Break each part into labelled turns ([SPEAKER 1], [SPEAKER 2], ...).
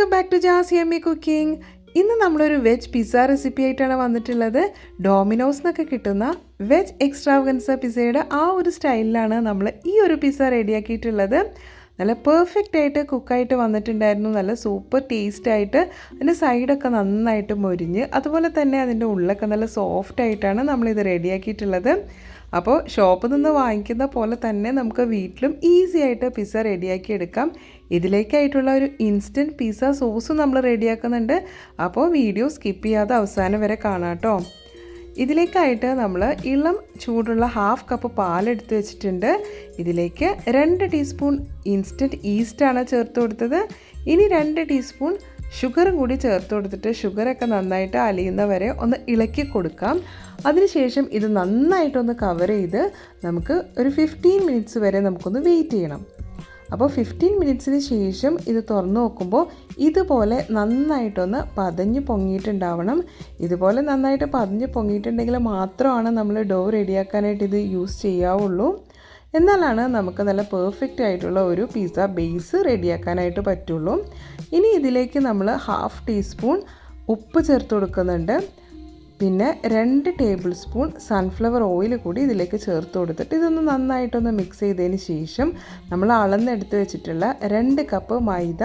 [SPEAKER 1] Welcome back to Jas yummy cooking. ഇന്ന് നമ്മളൊരു veg pizza recipe ആയിട്ടാണ് വന്നിട്ടുള്ളത്. ഡോമിനോസിനൊക്കെ കിട്ടുന്ന വെജ് എക്സ്ട്രാവഗൻസ പിസ്സയുടെ ആ ഒരു സ്റ്റൈലിലാണ് നമ്മൾ ഈ ഒരു പിസ്സ റെഡിയാക്കിയിട്ടുള്ളത്. നല്ല പെർഫെക്റ്റ് ആയിട്ട് കുക്കായിട്ട് വന്നിട്ടുണ്ടായിരുന്നു. നല്ല സൂപ്പർ ടേസ്റ്റായിട്ട് അതിൻ്റെ സൈഡൊക്കെ നന്നായിട്ട് മൊരിഞ്ഞ്, അതുപോലെ തന്നെ അതിൻ്റെ ഉള്ളൊക്കെ നല്ല സോഫ്റ്റ് ആയിട്ടാണ് നമ്മളിത് റെഡിയാക്കിയിട്ടുള്ളത്. അപ്പോൾ ഷോപ്പിൽ നിന്ന് വാങ്ങിക്കുന്ന പോലെ തന്നെ നമുക്ക് വീട്ടിലും ഈസി ആയിട്ട് പിസ്സ റെഡിയാക്കി എടുക്കാം. ഇതിലേക്കായിട്ടുള്ള ഒരു ഇൻസ്റ്റൻറ്റ് പിസ്സ സോസ് നമ്മൾ റെഡിയാക്കുന്നുണ്ട്. അപ്പോൾ വീഡിയോ സ്കിപ്പ് ചെയ്യാതെ അവസാനം വരെ കാണാം കേട്ടോ. ഇതിലേക്കായിട്ട് നമ്മൾ ഇളം ചൂടുള്ള 1/2 കപ്പ് പാലെടുത്ത് വെച്ചിട്ടുണ്ട്. ഇതിലേക്ക് 2 ടീസ്പൂൺ ഇൻസ്റ്റൻറ്റ് ഈസ്റ്റാണ് ചേർത്ത് കൊടുത്തത്. ഇനി 2 ടീസ്പൂൺ ഷുഗറും കൂടി ചേർത്ത് കൊടുത്തിട്ട് ഷുഗറൊക്കെ നന്നായിട്ട് അലിയുന്നവരെ ഒന്ന് ഇളക്കി കൊടുക്കാം. അതിനുശേഷം ഇത് നന്നായിട്ടൊന്ന് കവർ ചെയ്ത് നമുക്ക് ഒരു 15 മിനിറ്റ്സ് വരെ നമുക്കൊന്ന് വെയിറ്റ് ചെയ്യണം. അപ്പോൾ 15 മിനിറ്റ്സിന് ശേഷം ഇത് തുറന്ന് നോക്കുമ്പോൾ ഇതുപോലെ നന്നായിട്ടൊന്ന് പതഞ്ഞ് പൊങ്ങിയിട്ടുണ്ടാവണം. ഇതുപോലെ നന്നായിട്ട് പതഞ്ഞ് പൊങ്ങിയിട്ടുണ്ടെങ്കിൽ മാത്രമാണ് നമ്മൾ ഡോ റെഡിയാക്കാനായിട്ട് ഇത് യൂസ് ചെയ്യാവുള്ളൂ. എന്നാലാണ് നമുക്ക് നല്ല പെർഫെക്റ്റ് ആയിട്ടുള്ള ഒരു പിസ്സ ബേസ് റെഡിയാക്കാനായിട്ട് പറ്റുള്ളൂ. ഇനി ഇതിലേക്ക് നമ്മൾ 1/2 ടീസ്പൂൺ ഉപ്പ് ചേർത്ത് കൊടുക്കുന്നുണ്ട്. പിന്നെ 2 ടേബിൾ സ്പൂൺ സൺഫ്ലവർ ഓയിൽ കൂടി ഇതിലേക്ക് ചേർത്ത് കൊടുത്തിട്ട് ഇതൊന്ന് നന്നായിട്ടൊന്ന് മിക്സ് ചെയ്തതിന് ശേഷം നമ്മൾ അളന്നെടുത്ത് വെച്ചിട്ടുള്ള 2 കപ്പ് മൈദ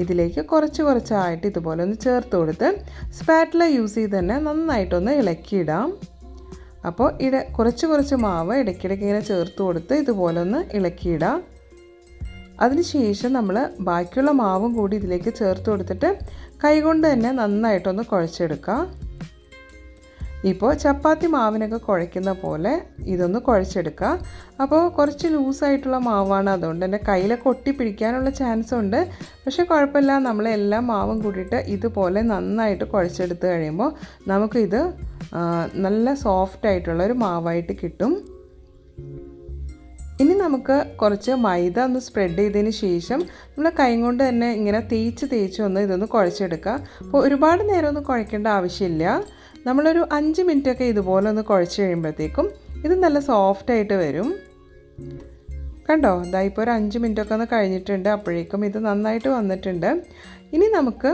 [SPEAKER 1] ഇതിലേക്ക് കുറച്ചായിട്ട് ഇതുപോലെ ഒന്ന് ചേർത്ത് കൊടുത്ത് സ്പാറ്റുല യൂസ് ചെയ്ത് തന്നെ നന്നായിട്ടൊന്ന് ഇളക്കിയിടാം. അപ്പോൾ കുറച്ച് മാവ് ഇടയ്ക്കിടയ്ക്ക് ഇങ്ങനെ ചേർത്ത് കൊടുത്ത് ഇതുപോലെ ഒന്ന് ഇളക്കിയിടാം. അതിനുശേഷം നമ്മൾ ബാക്കിയുള്ള മാവും കൂടി ഇതിലേക്ക് ചേർത്ത് കൊടുത്തിട്ട് കൈകൊണ്ട് തന്നെ നന്നായിട്ടൊന്ന് കുഴച്ചെടുക്കാം. ഇപ്പോൾ ചപ്പാത്തി മാവിനൊക്കെ കുഴയ്ക്കുന്ന പോലെ ഇതൊന്ന് കുഴച്ചെടുക്കുക. അപ്പോൾ കുറച്ച് ലൂസായിട്ടുള്ള മാവാണ്, അതുകൊണ്ട് തന്നെ കയ്യിലൊക്കെ ഒട്ടിപ്പിടിക്കാനുള്ള ചാൻസ് ഉണ്ട്. പക്ഷേ കുഴപ്പമില്ല, നമ്മളെല്ലാ മാവും കൂടിയിട്ട് ഇതുപോലെ നന്നായിട്ട് കുഴച്ചെടുത്ത് കഴിയുമ്പോൾ നമുക്കിത് നല്ല സോഫ്റ്റ് ആയിട്ടുള്ള ഒരു മാവായിട്ട് കിട്ടും. ഇനി നമുക്ക് കുറച്ച് മൈദ ഒന്ന് സ്പ്രെഡ് ചെയ്തതിന് ശേഷം നമ്മൾ കൈ കൊണ്ട് തന്നെ ഇങ്ങനെ തേച്ച് ഒന്ന് ഇതൊന്ന് കുഴച്ചെടുക്കുക. അപ്പോൾ ഒരുപാട് നേരം ഒന്നും കുഴക്കേണ്ട ആവശ്യമില്ല. നമ്മളൊരു 5 മിനിറ്റൊക്കെ ഇതുപോലെ ഒന്ന് കുഴച്ച് കഴിയുമ്പോഴത്തേക്കും ഇത് നല്ല സോഫ്റ്റായിട്ട് വരും. കണ്ടോ, ഇപ്പോൾ ഒരു 5 മിനിറ്റൊക്കെ ഒന്ന് കഴിഞ്ഞിട്ടുണ്ട്. അപ്പോഴേക്കും ഇത് നന്നായിട്ട് വന്നിട്ടുണ്ട്. ഇനി നമുക്ക്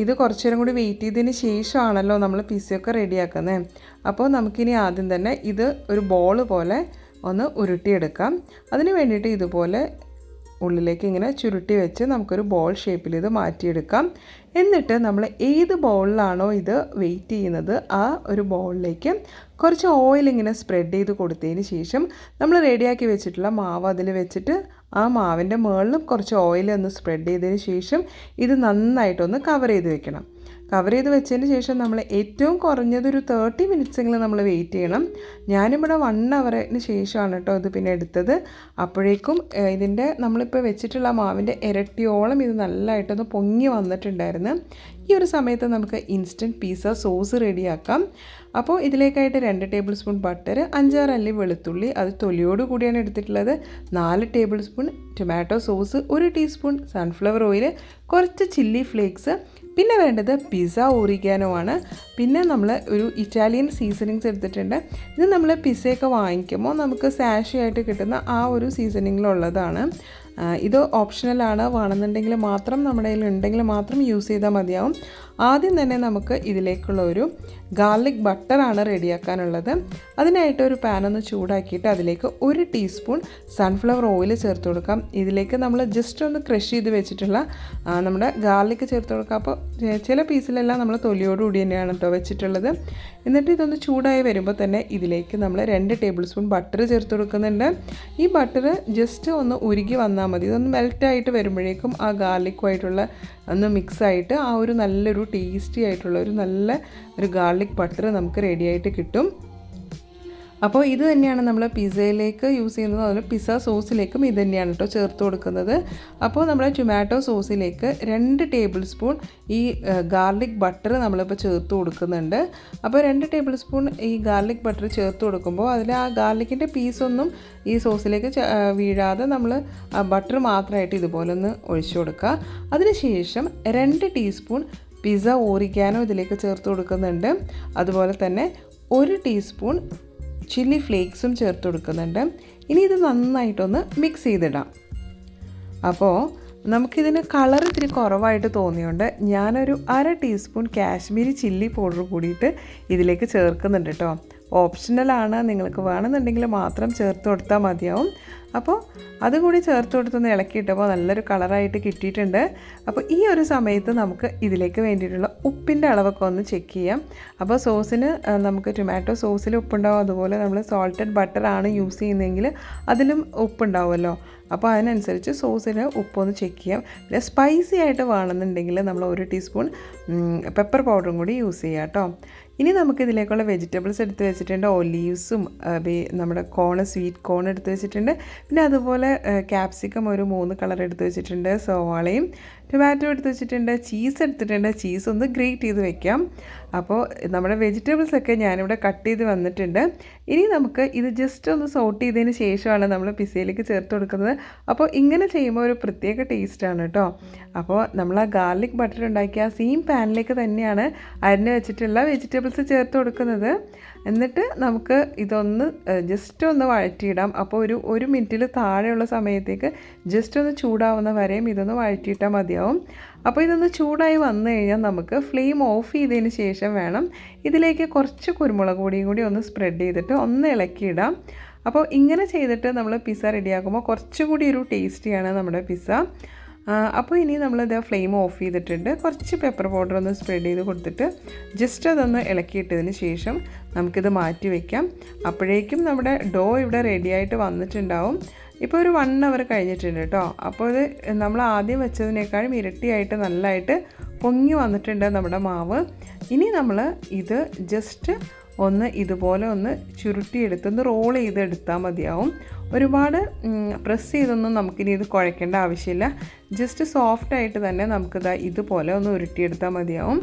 [SPEAKER 1] ഇത് കുറച്ച് നേരം കൂടി വെയിറ്റ് ചെയ്തതിന് ശേഷമാണല്ലോ നമ്മൾ പിസ്സയൊക്കെ റെഡിയാക്കുന്നത്. അപ്പോൾ നമുക്കിനി ആദ്യം തന്നെ ഇത് ഒരു ബോൾ പോലെ ഒന്ന് ഉരുട്ടിയെടുക്കാം. അതിന് വേണ്ടിയിട്ട് ഇതുപോലെ ഉള്ളിലേക്ക് ഇങ്ങനെ ചുരുട്ടി വെച്ച് നമുക്കൊരു ബോൾ ഷേപ്പിൽ ഇത് മാറ്റിയെടുക്കാം. എന്നിട്ട് നമ്മൾ ഏത് ബൗളിലാണോ ഇത് വെയിറ്റ് ചെയ്യുന്നത് ആ ഒരു ബൗളിലേക്ക് കുറച്ച് ഓയിൽ ഇങ്ങനെ സ്പ്രെഡ് ചെയ്ത് കൊടുത്തതിന് ശേഷം നമ്മൾ റെഡിയാക്കി വെച്ചിട്ടുള്ള മാവ് അതിൽ വെച്ചിട്ട് ആ മാവിൻ്റെ മുകളിലും കുറച്ച് ഓയിൽ ഒന്ന് സ്പ്രെഡ് ചെയ്തതിന് ശേഷം ഇത് നന്നായിട്ടൊന്ന് കവർ ചെയ്ത് വെക്കണം. കവർ ചെയ്ത് വെച്ചതിന് ശേഷം നമ്മൾ ഏറ്റവും കുറഞ്ഞതൊരു 30 മിനിറ്റ്സെങ്കിലും നമ്മൾ വെയിറ്റ് ചെയ്യണം. ഞാനിവിടെ 1 അവറിന് ശേഷമാണ് കേട്ടോ ഇത് പിന്നെ എടുത്തത്. അപ്പോഴേക്കും ഇതിൻ്റെ നമ്മളിപ്പോൾ വെച്ചിട്ടുള്ള മാവിൻ്റെ ഇരട്ടിയോളം ഇത് നല്ലതായിട്ടൊന്ന് പൊങ്ങി വന്നിട്ടുണ്ടായിരുന്നു. ഈ ഒരു സമയത്ത് നമുക്ക് ഇൻസ്റ്റൻറ്റ് പിസ്സ സോസ് റെഡിയാക്കാം. അപ്പോൾ ഇതിലേക്കായിട്ട് 2 ടേബിൾ സ്പൂൺ ബട്ടർ, 5-6 അല്ലി വെളുത്തുള്ളി അത് തൊലിയോട് കൂടിയാണ് എടുത്തിട്ടുള്ളത്, 4 table spoon tomato sauce, 1 teaspoon sunflower oil, കുറച്ച് ചില്ലി ഫ്ലേക്സ്, പിന്നെ വേണ്ടത് പിസ്സ ഓറിഗാനോ ആണ്. പിന്നെ നമ്മൾ ഒരു ഇറ്റാലിയൻ സീസണിങ്സ് എടുത്തിട്ടുണ്ട്. ഇത് നമ്മൾ പിസ്സയൊക്കെ വാങ്ങിക്കുമ്പോൾ നമുക്ക് സാഷി ആയിട്ട് കിട്ടുന്ന ആ ഒരു സീസണിങ്ങിലുള്ളതാണ്. ഇത് ഓപ്ഷണലാണ്, വേണമെന്നുണ്ടെങ്കിൽ മാത്രം നമ്മുടെ കയ്യിൽ ഉണ്ടെങ്കിൽ മാത്രം യൂസ് ചെയ്താൽ മതിയാവും. ആദ്യം തന്നെ നമുക്ക് ഇതിലേക്കുള്ള ഒരു ഗാർലിക് ബട്ടറാണ് റെഡിയാക്കാനുള്ളത്. അതിനായിട്ട് ഒരു പാനൊന്ന് ചൂടാക്കിയിട്ട് അതിലേക്ക് 1 ടീസ്പൂൺ സൺഫ്ലവർ ഓയിൽ ചേർത്ത് കൊടുക്കാം. ഇതിലേക്ക് നമ്മൾ ജസ്റ്റ് ഒന്ന് ക്രഷ് ചെയ്ത് വെച്ചിട്ടുള്ള നമ്മുടെ ഗാർലിക് ചേർത്ത് കൊടുക്കാം. അപ്പോൾ ചില പീസിലെല്ലാം നമ്മൾ തൊലിയോടുകൂടി തന്നെയാണ് കേട്ടോ വെച്ചിട്ടുള്ളത്. എന്നിട്ട് ഇതൊന്ന് ചൂടായി വരുമ്പോൾ തന്നെ ഇതിലേക്ക് നമ്മൾ 2 ടേബിൾ സ്പൂൺ ബട്ടർ ചേർത്ത് കൊടുക്കുന്നുണ്ട്. ഈ ബട്ടർ ജസ്റ്റ് ഒന്ന് ഉരുകി വന്നാൽ മതി. ഇതൊന്ന് മെൽറ്റായിട്ട് വരുമ്പോഴേക്കും ആ ഗാർലിക്കുമായിട്ടുള്ള ഒന്ന് മിക്സായിട്ട് ആ ഒരു നല്ലൊരു ടേസ്റ്റി ആയിട്ടുള്ള ഒരു ഗാർലിക് ബട്ടർ നമുക്ക് റെഡിയായിട്ട് കിട്ടും. അപ്പോൾ ഇത് തന്നെയാണ് നമ്മൾ പിസ്സയിലേക്ക് യൂസ് ചെയ്യുന്നത്. അതുപോലെ പിസ്സ സോസിലേക്കും ഇത് തന്നെയാണ് കേട്ടോ ചേർത്ത് കൊടുക്കുന്നത്. അപ്പോൾ നമ്മൾ ടൊമാറ്റോ സോസിലേക്ക് 2 ടേബിൾ സ്പൂൺ ഈ ഗാർലിക് ബട്ടർ നമ്മളിപ്പോൾ ചേർത്ത് കൊടുക്കുന്നുണ്ട്. അപ്പോൾ 2 ടേബിൾ സ്പൂൺ ഈ ഗാർലിക് ബട്ടർ ചേർത്ത് കൊടുക്കുമ്പോൾ അതിൽ ആ ഗാർലിക്കിൻ്റെ പീസൊന്നും ഈ സോസിലേക്ക് വീഴാതെ നമ്മൾ ആ ബട്ടർ മാത്രമായിട്ട് ഇതുപോലെ ഒന്ന് ഒഴിച്ചു കൊടുക്കുക. അതിനുശേഷം 2 ടീസ്പൂൺ പിസ്സ ഓറിഗാനോ ഇതിലേക്ക് ചേർത്ത് കൊടുക്കുന്നുണ്ട്. അതുപോലെ തന്നെ 1 ടീസ്പൂൺ ചില്ലി ഫ്ലേക്സും ചേർത്ത് കൊടുക്കുന്നുണ്ട്. ഇനി ഇത് നന്നായിട്ടൊന്ന് മിക്സ് ചെയ്തിടാം. അപ്പോൾ നമുക്കിതിന് കളർ ഇത്തിരി കുറവായിട്ട് തോന്നിയുകൊണ്ട് ഞാനൊരു 1/2 ടീസ്പൂൺ കാശ്മീരി ചില്ലി പൗഡർ കൂടിയിട്ട് ഇതിലേക്ക് ചേർക്കുന്നുണ്ട് കേട്ടോ. ഓപ്ഷണലാണ്, നിങ്ങൾക്ക് വേണമെന്നുണ്ടെങ്കിൽ മാത്രം ചേർത്ത് കൊടുത്താൽ മതിയാവും. അപ്പോൾ അതുകൂടി ചേർത്ത് കൊടുത്തൊന്ന് ഇളക്കിയിട്ടപ്പോൾ നല്ലൊരു കളറായിട്ട് കിട്ടിയിട്ടുണ്ട്. അപ്പോൾ ഈ ഒരു സമയത്ത് നമുക്ക് ഇതിലേക്ക് വേണ്ടിയിട്ടുള്ള ഉപ്പിൻ്റെ അളവൊക്കെ ഒന്ന് ചെക്ക് ചെയ്യാം. അപ്പോൾ സോസിന് നമുക്ക് ടൊമാറ്റോ സോസിൽ ഉപ്പുണ്ടാവും, അതുപോലെ നമ്മൾ സോൾട്ടഡ് ബട്ടറാണ് യൂസ് ചെയ്യുന്നതെങ്കിൽ അതിലും ഉപ്പുണ്ടാവുമല്ലോ. അപ്പോൾ അതിനനുസരിച്ച് സോസിന് ഉപ്പൊന്ന് ചെക്ക് ചെയ്യാം. പിന്നെ സ്പൈസി ആയിട്ട് വേണമെന്നുണ്ടെങ്കിൽ നമ്മൾ 1 ടീസ്പൂൺ പെപ്പർ പൗഡറും കൂടി യൂസ് ചെയ്യാം കേട്ടോ. ഇനി നമുക്കിതിലേക്കുള്ള വെജിറ്റബിൾസ് എടുത്ത് വെച്ചിട്ടുണ്ട്. ഒലീവ്സും നമ്മുടെ സ്വീറ്റ് കോൺ എടുത്ത് വെച്ചിട്ടുണ്ട്. പിന്നെ അതുപോലെ ക്യാപ്സിക്കം ഒരു 3 കളർ എടുത്ത് വെച്ചിട്ടുണ്ട്. സവാളയും ടൊമാറ്റോ എടുത്ത് വെച്ചിട്ടുണ്ട്. ചീസ് എടുത്തിട്ടുണ്ട്. ചീസ് ഒന്ന് ഗ്രേറ്റ് ചെയ്ത് വെക്കാം. അപ്പോൾ നമ്മുടെ വെജിറ്റബിൾസൊക്കെ ഞാനിവിടെ കട്ട് ചെയ്ത് വന്നിട്ടുണ്ട്. ഇനി നമുക്ക് ഇത് ജസ്റ്റ് ഒന്ന് സോട്ട് ചെയ്തതിന് ശേഷമാണ് നമ്മൾ പിസയിലേക്ക് ചേർത്ത് കൊടുക്കുന്നത്. അപ്പോൾ ഇങ്ങനെ ചെയ്യുമ്പോൾ ഒരു പ്രത്യേക ടേസ്റ്റാണ് കേട്ടോ. അപ്പോൾ നമ്മൾ ആ ഗാർലിക് ബട്ടർ ഉണ്ടാക്കിയ ആ സെയിം പാനിലേക്ക് തന്നെയാണ് അരിഞ്ഞ് വെച്ചിട്ടുള്ള വെജിറ്റബിൾസ് ചേർത്ത് കൊടുക്കുന്നത്. എന്നിട്ട് നമുക്ക് ഇതൊന്ന് ജസ്റ്റ് ഒന്ന് വഴറ്റിയിടാം. അപ്പോൾ ഒരു മിനിറ്റിൽ താഴെയുള്ള സമയത്തേക്ക് ജസ്റ്റ് ഒന്ന് ചൂടാവുന്ന വരെയും ഇതൊന്ന് വഴറ്റിയിട്ടാൽ മതിയാവും. അപ്പോൾ ഇതൊന്ന് ചൂടായി വന്നു കഴിഞ്ഞാൽ നമുക്ക് ഫ്ലെയിം ഓഫ് ചെയ്തതിന് ശേഷം വേണം ഇതിലേക്ക് കുറച്ച് കുരുമുളക് പൊടിയും കൂടി ഒന്ന് സ്പ്രെഡ് ചെയ്തിട്ട് ഒന്ന് ഇളക്കിയിടാം. അപ്പോൾ ഇങ്ങനെ ചെയ്തിട്ട് നമ്മൾ പിസ്സ റെഡിയാക്കുമ്പോൾ കുറച്ചും കൂടി ഒരു ടേസ്റ്റിയാണ് നമ്മുടെ പിസ്സ. അപ്പോൾ ഇനി നമ്മളിത് ഫ്ലെയിം ഓഫ് ചെയ്തിട്ടുണ്ട്. കുറച്ച് പെപ്പർ പൗഡർ ഒന്ന് സ്പ്രെഡ് ചെയ്ത് കൊടുത്തിട്ട് ജസ്റ്റ് അതൊന്ന് ഇളക്കിയിട്ടതിന് ശേഷം നമുക്കിത് മാറ്റി വയ്ക്കാം. അപ്പോഴേക്കും നമ്മുടെ ഡോ ഇവിടെ റെഡിയായിട്ട് വന്നിട്ടുണ്ടാവും. ഇപ്പോൾ ഒരു 1 അവർ കഴിഞ്ഞിട്ടുണ്ട് കേട്ടോ. അപ്പോൾ ഇത് നമ്മൾ ആദ്യം വെച്ചതിനേക്കാളും ഇരട്ടിയായിട്ട് നല്ലതായിട്ട് പൊങ്ങി വന്നിട്ടുണ്ട് നമ്മുടെ മാവ്. ഇനി നമ്മൾ ഇത് ജസ്റ്റ് ഒന്ന് ഇതുപോലെ ഒന്ന് ചുരുട്ടിയെടുത്തൊന്ന് റോൾ ചെയ്തെടുത്താൽ മതിയാവും. ഒരുപാട് പ്രസ് ചെയ്തൊന്നും നമുക്കിനി ഇത് കുഴക്കേണ്ട ആവശ്യമില്ല. ജസ്റ്റ് സോഫ്റ്റായിട്ട് തന്നെ നമുക്കിത് ഇതുപോലെ ഒന്ന് ഉരുട്ടിയെടുത്താൽ മതിയാവും.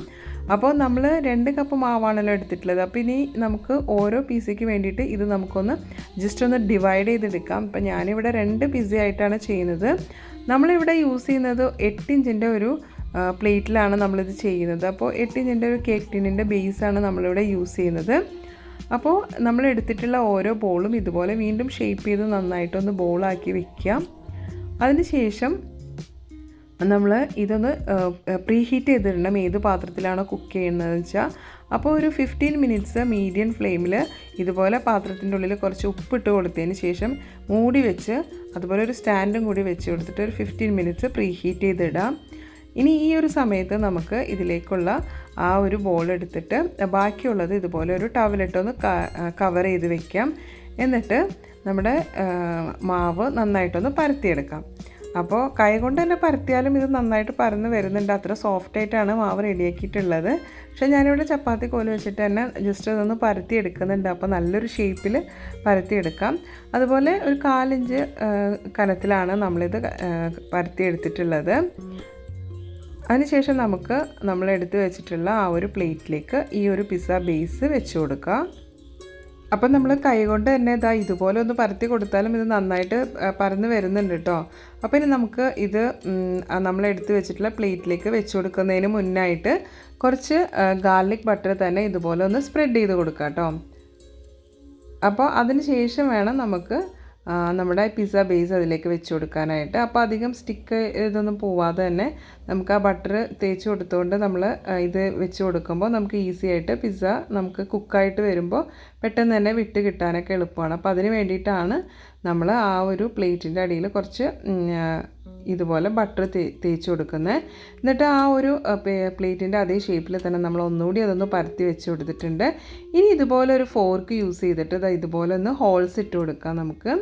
[SPEAKER 1] അപ്പോൾ നമ്മൾ 2 കപ്പ് മാവാണല്ലോ എടുത്തിട്ടുള്ളത്. അപ്പോൾ ഇനി നമുക്ക് ഓരോ പീസയ്ക്ക് വേണ്ടിയിട്ട് ഇത് നമുക്കൊന്ന് ജസ്റ്റ് ഒന്ന് ഡിവൈഡ് ചെയ്തെടുക്കാം. അപ്പോൾ ഞാനിവിടെ 2 പിസ്സ ആയിട്ടാണ് ചെയ്യുന്നത്. നമ്മളിവിടെ യൂസ് ചെയ്യുന്നത് 8 ഇഞ്ചിൻ്റെ ഒരു പ്ലേറ്റിലാണ് നമ്മളിത് ചെയ്യുന്നത്. അപ്പോൾ 8 ഇഞ്ചിൻ്റെ ഒരു കേക്ക് ടിന്നിൻ്റെ ബേസാണ് നമ്മളിവിടെ യൂസ് ചെയ്യുന്നത്. അപ്പോൾ നമ്മൾ എടുത്തിട്ടുള്ള ഓരോ ബോളും ഇതുപോലെ വീണ്ടും ഷേപ്പ് ചെയ്ത് നന്നായിട്ടൊന്ന് ബോളാക്കി വെക്കാം. അതിന് ശേഷം നമ്മൾ ഇതൊന്ന് പ്രീഹീറ്റ് ചെയ്തിടണം. ഏത് പാത്രത്തിലാണോ കുക്ക് ചെയ്യുന്നതെന്ന് വെച്ചാൽ അപ്പോൾ ഒരു 15 മിനിറ്റ്സ് മീഡിയം ഫ്ലെയിമിൽ ഇതുപോലെ പാത്രത്തിൻ്റെ ഉള്ളിൽ കുറച്ച് ഉപ്പിട്ട് കൊടുത്തതിന് ശേഷം മൂടി വെച്ച് അതുപോലെ ഒരു സ്റ്റാൻഡും കൂടി വെച്ച് കൊടുത്തിട്ട് ഒരു 15 മിനിറ്റ്സ് പ്രീഹീറ്റ് ചെയ്തിടാം. ഇനി ഈ ഒരു സമയത്ത് നമുക്ക് ഇതിലേക്കുള്ള ആ ഒരു ബോൾ എടുത്തിട്ട് ബാക്കിയുള്ളത് ഇതുപോലെ ഒരു ടവലിട്ടൊന്ന് കവർ ചെയ്ത് വെക്കാം. എന്നിട്ട് നമ്മുടെ മാവ് നന്നായിട്ടൊന്ന് പരത്തിയെടുക്കാം. അപ്പോൾ കൈ കൊണ്ട് തന്നെ പരത്തിയാലും ഇത് നന്നായിട്ട് പരന്ന് വരുന്നുണ്ട്. അത്ര സോഫ്റ്റായിട്ടാണ് മാവ് റെഡിയാക്കിയിട്ടുള്ളത്. പക്ഷേ ഞാനിവിടെ ചപ്പാത്തി കോല് വെച്ചിട്ട് തന്നെ ജസ്റ്റ് അതൊന്ന് പരത്തി എടുക്കുന്നുണ്ട്. അപ്പോൾ നല്ലൊരു ഷേപ്പിൽ പരത്തിയെടുക്കാം. അതുപോലെ ഒരു 4 ഇഞ്ച് കനത്തിലാണ് നമ്മളിത് പരത്തി എടുത്തിട്ടുള്ളത്. അതിനുശേഷം നമുക്ക് നമ്മൾ എടുത്ത് വെച്ചിട്ടുള്ള ആ ഒരു പ്ലേറ്റിലേക്ക് ഈ ഒരു പിസ്സ ബേസ് വെച്ച് കൊടുക്കാം. അപ്പം നമ്മൾ കൈകൊണ്ട് തന്നെ ഇതുപോലെ ഒന്ന് പരത്തി കൊടുത്താലും ഇത് നന്നായിട്ട് പരന്ന് വരുന്നുണ്ട് കേട്ടോ. അപ്പോൾ ഇനി നമുക്ക് ഇത് നമ്മളെടുത്ത് വെച്ചിട്ടുള്ള പ്ലേറ്റിലേക്ക് വെച്ച് കൊടുക്കുന്നതിന് മുന്നായിട്ട് കുറച്ച് ഗാർലിക് ബട്ടർ തന്നെ ഇതുപോലെ ഒന്ന് സ്പ്രെഡ് ചെയ്ത് കൊടുക്കാം കേട്ടോ. അപ്പോൾ അതിന് ശേഷം വേണം നമുക്ക് നമ്മുടെ പിസ്സ ബേസ് അതിലേക്ക് വെച്ച് കൊടുക്കാനായിട്ട്. അപ്പോൾ അധികം സ്റ്റിക്ക് ഇതൊന്നും പോവാതെ തന്നെ നമുക്ക് ആ ബട്ടർ തേച്ച് കൊടുത്തുകൊണ്ട് നമ്മൾ ഇത് വെച്ച് കൊടുക്കുമ്പോൾ നമുക്ക് ഈസി ആയിട്ട് പിസ്സ നമുക്ക് കുക്കായിട്ട് വരുമ്പോൾ പെട്ടെന്ന് തന്നെ വിട്ട് കിട്ടാനൊക്കെ എളുപ്പമാണ്. അപ്പോൾ അതിന് വേണ്ടിയിട്ടാണ് നമ്മൾ ആ ഒരു പ്ലേറ്റിൻ്റെ അടിയിൽ കുറച്ച് ഇതുപോലെ ബട്ടർ തേച്ച് കൊടുക്കുന്നത്. എന്നിട്ട് ആ ഒരു പ്ലേറ്റിൻ്റെ അതേ ഷേപ്പിൽ തന്നെ നമ്മൾ ഒന്നുകൂടി അതൊന്ന് പരത്തി വെച്ച് കൊടുത്തിട്ടുണ്ട്. ഇനി ഇതുപോലെ ഒരു ഫോർക്ക് യൂസ് ചെയ്തിട്ട് ഇതുപോലെ ഒന്ന് ഹോൾസ് ഇട്ട് കൊടുക്കാം നമുക്ക്.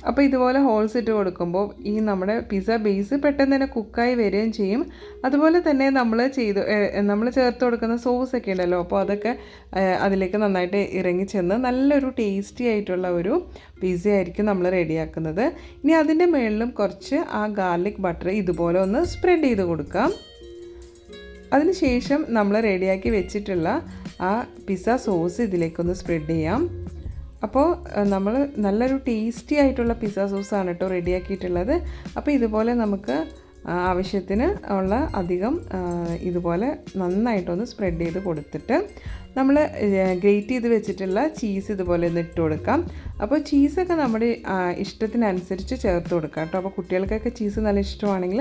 [SPEAKER 1] അപ്പോൾ ഇതുപോലെ ഹോൾസ് ഇട്ട് കൊടുക്കുമ്പോൾ ഈ നമ്മുടെ പിസ്സ ബേസ് പെട്ടെന്ന് തന്നെ കുക്കായി വരികയും ചെയ്യും. അതുപോലെ തന്നെ നമ്മൾ ചേർത്ത് കൊടുക്കുന്ന സോസൊക്കെ ഉണ്ടല്ലോ, അപ്പോൾ അതൊക്കെ അതിലേക്ക് നന്നായിട്ട് ഇറങ്ങി ചെന്ന് നല്ലൊരു ടേസ്റ്റി ആയിട്ടുള്ള ഒരു പിസ്സ ആയിരിക്കും നമ്മൾ റെഡിയാക്കുന്നത്. ഇനി അതിൻ്റെ മുകളിലും കുറച്ച് ആ ഗാർലിക് ബട്ടർ ഇതുപോലെ ഒന്ന് സ്പ്രെഡ് ചെയ്ത് കൊടുക്കാം. അതിനുശേഷം നമ്മൾ റെഡിയാക്കി വെച്ചിട്ടുള്ള ആ പിസ്സ സോസ് ഇതിലേക്കൊന്ന് സ്പ്രെഡ് ചെയ്യാം. അപ്പോൾ നമ്മൾ നല്ലൊരു ടേസ്റ്റി ആയിട്ടുള്ള പിസ്സ സോസാണ് കേട്ടോ റെഡിയാക്കിയിട്ടുള്ളത്. അപ്പോൾ ഇതുപോലെ നമുക്ക് ആവശ്യത്തിന് ഉള്ള അധികം ഇതുപോലെ നന്നായിട്ടൊന്ന് സ്പ്രെഡ് ചെയ്ത് കൊടുത്തിട്ട് നമ്മൾ ഗ്രേറ്റ് ചെയ്ത് വെച്ചിട്ടുള്ള ചീസ് ഇതുപോലെ ഒന്ന് ഇട്ട് കൊടുക്കാം. അപ്പോൾ ചീസൊക്കെ നമ്മുടെ ഇഷ്ടത്തിനനുസരിച്ച് ചേർത്ത് കൊടുക്കാം കേട്ടോ. അപ്പോൾ കുട്ടികൾക്കൊക്കെ ചീസ് നല്ല ഇഷ്ടമാണെങ്കിൽ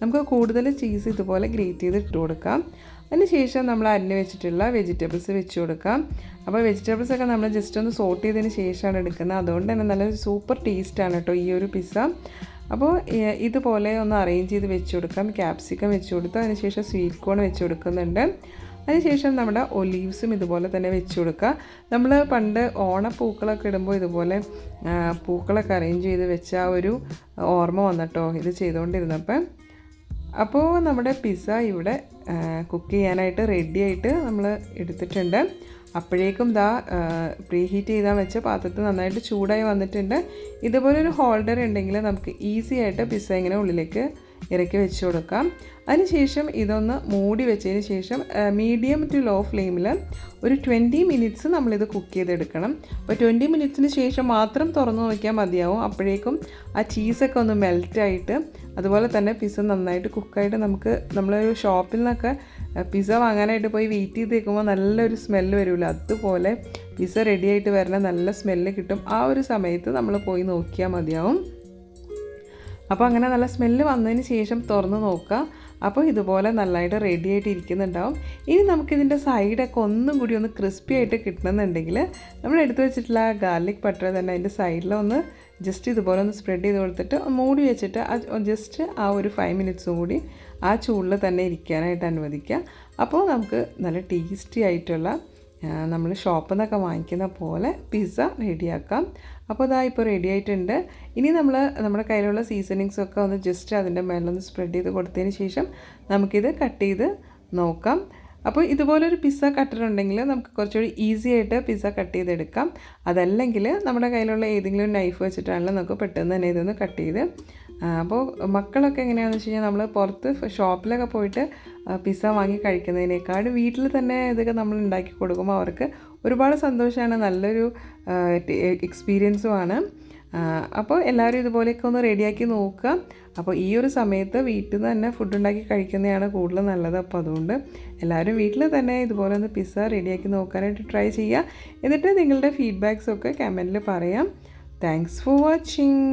[SPEAKER 1] നമുക്ക് കൂടുതൽ ചീസ് ഇതുപോലെ ഗ്രേറ്റ് ചെയ്ത് ഇട്ട് കൊടുക്കാം. അതിനുശേഷം നമ്മൾ അരിഞ്ഞ് വെച്ചിട്ടുള്ള വെജിറ്റബിൾസ് വെച്ച് കൊടുക്കാം. അപ്പോൾ വെജിറ്റബിൾസൊക്കെ നമ്മൾ ജസ്റ്റ് ഒന്ന് സോട്ട് ചെയ്തതിന് ശേഷമാണ് എടുക്കുന്നത്. അതുകൊണ്ട് തന്നെ നല്ല സൂപ്പർ ടേസ്റ്റാണ് കേട്ടോ ഈ ഒരു പിസ്സ. അപ്പോൾ ഇതുപോലെ ഒന്ന് അറേഞ്ച് ചെയ്ത് വെച്ച് കൊടുക്കാം. ക്യാപ്സിക്കം വെച്ച് കൊടുത്തു. അതിനുശേഷം സ്വീറ്റ് കോൺ വെച്ച് കൊടുക്കുന്നുണ്ട്. അതിനുശേഷം നമ്മുടെ ഒലീവ്സും ഇതുപോലെ തന്നെ വെച്ച് കൊടുക്കുക. നമ്മൾ പണ്ട് ഓണപ്പൂക്കളൊക്കെ ഇടുമ്പോൾ ഇതുപോലെ പൂക്കളൊക്കെ അറേഞ്ച് ചെയ്ത് വെച്ച ആ ഒരു ഓർമ്മ വന്നിട്ടോ ഇത് ചെയ്തുകൊണ്ടിരുന്നപ്പോൾ. അപ്പോൾ നമ്മുടെ പിസ്സ ഇവിടെ കുക്ക് ചെയ്യാനായിട്ട് റെഡിയായിട്ട് നമ്മൾ എടുത്തിട്ടുണ്ട്. അപ്പോഴേക്കും പ്രീ ഹീറ്റ് ചെയ്താൽ വെച്ച പാത്രത്തിൽ നന്നായിട്ട് ചൂടായി വന്നിട്ടുണ്ട്. ഇതുപോലൊരു ഹോൾഡർ ഉണ്ടെങ്കിൽ നമുക്ക് ഈസി ആയിട്ട് പിസ്സ ഇങ്ങനെ ഉള്ളിലേക്ക് ഇറക്കി വെച്ച് കൊടുക്കാം. അതിനുശേഷം ഇതൊന്ന് മൂടി വെച്ചതിന് ശേഷം മീഡിയം ടു ലോ ഫ്ലെയിമിൽ ഒരു 20 മിനിറ്റ്സ് നമ്മളിത് കുക്ക് ചെയ്തെടുക്കണം. അപ്പോൾ 20 മിനിറ്റ്സിന് ശേഷം മാത്രം തുറന്ന് നോക്കിയാൽ മതിയാവും. അപ്പോഴേക്കും ആ ചീസൊക്കെ ഒന്ന് മെൽറ്റായിട്ട് അതുപോലെ തന്നെ പിസ്സ നന്നായിട്ട് കുക്കായിട്ട് നമ്മളൊരു ഷോപ്പിൽ നിന്നൊക്കെ പിസ്സ വാങ്ങാനായിട്ട് പോയി വെയിറ്റ് ചെയ്ത് നിൽക്കുമ്പോൾ നല്ലൊരു സ്മെല്ല് വരുമല്ലോ, അതുപോലെ പിസ്സ റെഡിയായിട്ട് വരുന്ന നല്ല സ്മെല്ല് കിട്ടും. ആ ഒരു സമയത്ത് നമ്മൾ പോയി നോക്കിയാൽ മതിയാവും. അപ്പോൾ അങ്ങനെ നല്ല സ്മെല്ല് വന്നതിന് ശേഷം തുറന്ന് നോക്കുക. അപ്പോൾ ഇതുപോലെ നല്ലതായിട്ട് റെഡി ആയിട്ട് ഇരിക്കുന്നുണ്ടാവും. ഇനി നമുക്കിതിൻ്റെ സൈഡൊക്കെ ഒന്നും കൂടി ഒന്ന് ക്രിസ്പി ആയിട്ട് കിട്ടണമെന്നുണ്ടെങ്കിൽ നമ്മൾ എടുത്തു വെച്ചിട്ടുള്ള ഗാർലിക് ബട്ടർ തന്നെ അതിൻ്റെ സൈഡിലൊന്ന് ജസ്റ്റ് ഇതുപോലെ ഒന്ന് സ്പ്രെഡ് ചെയ്ത് കൊടുത്തിട്ട് മൂടി വെച്ചിട്ട് ജസ്റ്റ് ആ ഒരു 5 മിനിറ്റ്സും കൂടി ആ ചൂടിൽ തന്നെ ഇരിക്കാനായിട്ട് അനുവദിക്കുക. അപ്പോൾ നമുക്ക് നല്ല ടേസ്റ്റി ആയിട്ടുള്ള നമ്മൾ ഷോപ്പിൽ നിന്നൊക്കെ വാങ്ങിക്കുന്ന പോലെ പിസ്സ റെഡിയാക്കാം. അപ്പോൾ ഇപ്പോൾ റെഡി ആയിട്ടുണ്ട്. ഇനി നമ്മുടെ കയ്യിലുള്ള സീസണിങ്സൊക്കെ ഒന്ന് ജസ്റ്റ് അതിൻ്റെ മേലൊന്ന് സ്പ്രെഡ് ചെയ്ത് കൊടുത്തതിന് ശേഷം നമുക്കിത് കട്ട് ചെയ്ത് നോക്കാം. അപ്പോൾ ഇതുപോലൊരു പിസ്സ കട്ടർ ഉണ്ടെങ്കിൽ നമുക്ക് കുറച്ചുകൂടി ഈസി ആയിട്ട് പിസ്സ കട്ട് ചെയ്തെടുക്കാം. അതല്ലെങ്കിൽ നമ്മുടെ കയ്യിലുള്ള ഏതെങ്കിലും നൈഫ് വെച്ചിട്ടാണല്ലോ നമുക്ക് പെട്ടെന്ന് തന്നെ ഇതൊന്ന് കട്ട് ചെയ്ത്. അപ്പോൾ മക്കളൊക്കെ എങ്ങനെയാണെന്ന് വെച്ച് കഴിഞ്ഞാൽ നമ്മൾ പുറത്ത് ഷോപ്പിലൊക്കെ പോയിട്ട് പിസ്സ വാങ്ങി കഴിക്കുന്നതിനേക്കാൾ വീട്ടിൽ തന്നെ ഇതൊക്കെ നമ്മൾ ഉണ്ടാക്കി കൊടുക്കുമ്പോൾ അവർക്ക് ഒരുപാട് സന്തോഷമാണ്, നല്ലൊരു എക്സ്പീരിയൻസുമാണ്. അപ്പോൾ എല്ലാവരും ഇതുപോലെയൊക്കെ ഒന്ന് റെഡിയാക്കി നോക്കുക. അപ്പോൾ ഈ ഒരു സമയത്ത് വീട്ടിൽ നിന്ന് തന്നെ ഫുഡ് ഉണ്ടാക്കി കഴിക്കുന്നതാണ് കൂടുതൽ നല്ലത്. അപ്പോൾ അതുകൊണ്ട് എല്ലാവരും വീട്ടിൽ തന്നെ ഇതുപോലെ ഒന്ന് പിസ്സ റെഡിയാക്കി നോക്കാനായിട്ട് ട്രൈ ചെയ്യുക. എന്നിട്ട് നിങ്ങളുടെ ഫീഡ്ബാക്സൊക്കെ കമൻറ്റിൽ പറയാം. Thanks for watching.